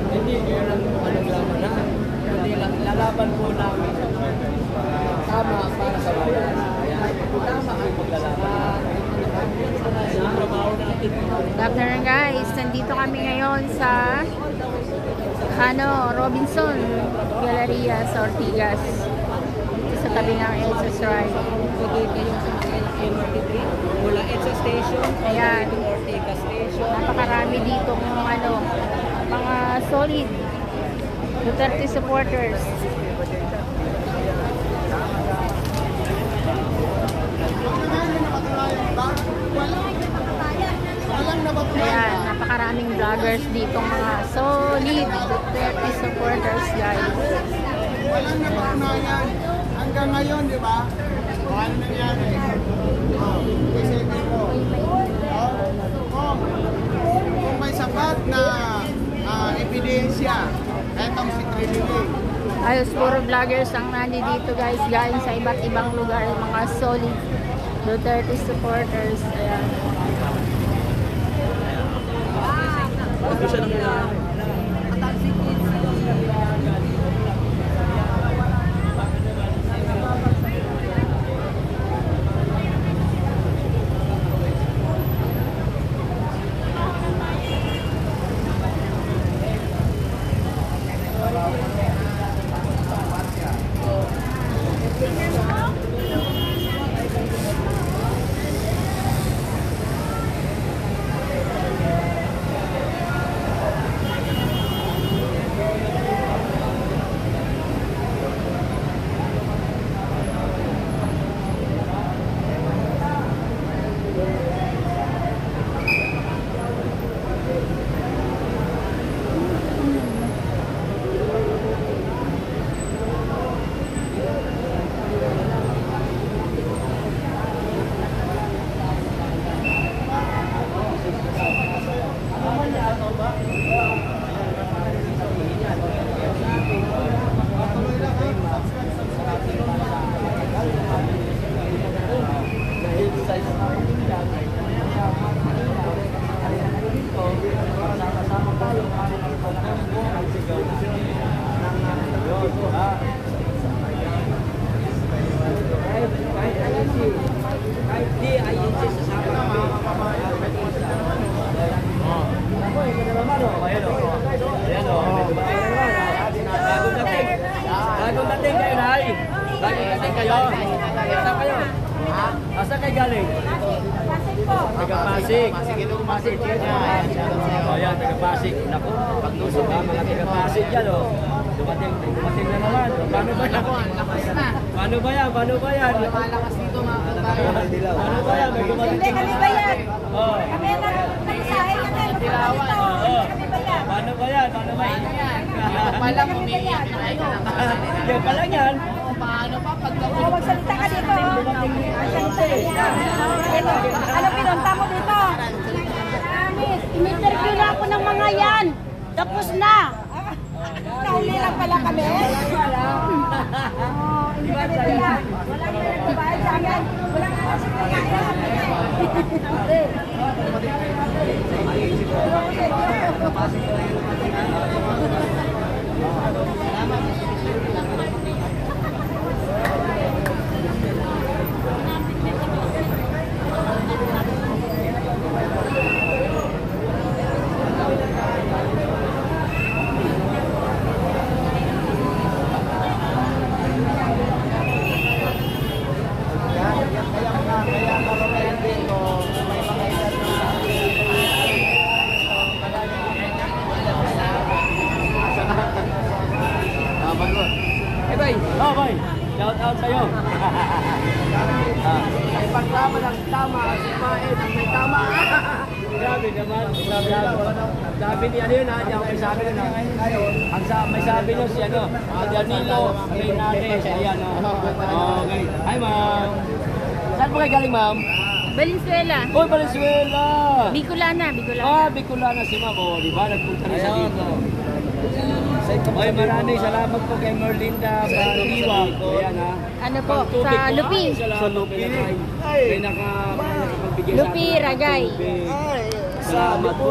Hindi, yun ang panaglaman na. Hindi, lalaban po namin. Tama para sa bayan. Tama ang paglalaban. Yung trabaho natin. Good afternoon guys, nandito kami ngayon sa Robinson Galleria sa Ortigas. Dito sa tabi ng EDSA Shrine. Mula EDSA Station, Ayan. Ortigas Station. Napakarami dito ng mga solid Duterte supporters. Ayan, napakaraming vloggers dito, mga solid Duterte supporters guys. Walang napatunayan. Hanggang ngayon, di ba? Ano nangyari? Isipin mo. Kung may sapat na ebidensya, etong si Trinity. Ayos, puro vloggers ang nandito guys, galing sa iba't ibang lugar, mga solid Duterte supporters. Ayan. Ito siya ng bagong dating kayo, Nay. Bagong dating kayo. Saan kayo? Asa kayo galing? Taga-Pasig. Pasig. O yan, taga-Pasig. Naku, pagtusok ha, mga taga-Pasig yan o. Dumating na naman. Paano ba yan? Paano ba yan? Paano ba yan? Malakas dito mga Paano ba yan? May dumating na naman. Kami nagsasahin kami. Paano ba yan? Paano ba yan? Palang umiiyak na ito. Yan pa lang yan. Paano pa pag Magsalita ka dito. Magsalita ka yan. Ano pinunta mo dito? Promise, in-interview na ako ng mga yan. Tapos na. Nahuli lang pala kami. Hindi kami kaya. Walang nagbabayad sa amin. Walang alas sa Oh, boy. Shout out sa'yo. May paglaban ng tama, si Maed ang may tama. Grabe naman. Sabi ni ano yun ha, hindi ako may sabi nun ha. May sabi nun si ano, Danilo Reynades. Ayan o. Okay. Hi ma'am. Saan po kayo galing ma'am? Valenzuela. Oh, Valenzuela. Bicolana. Bicolana si ma'am. O, di ba? Nagpunta rin sa dito. Oy, maraming salamat po kay Merlinda Baliwag. Ayan ha. Ano po? Sa Lupi. Sa Lupi. May nakapagbigay sa Lupi, Ragay. Salamat po.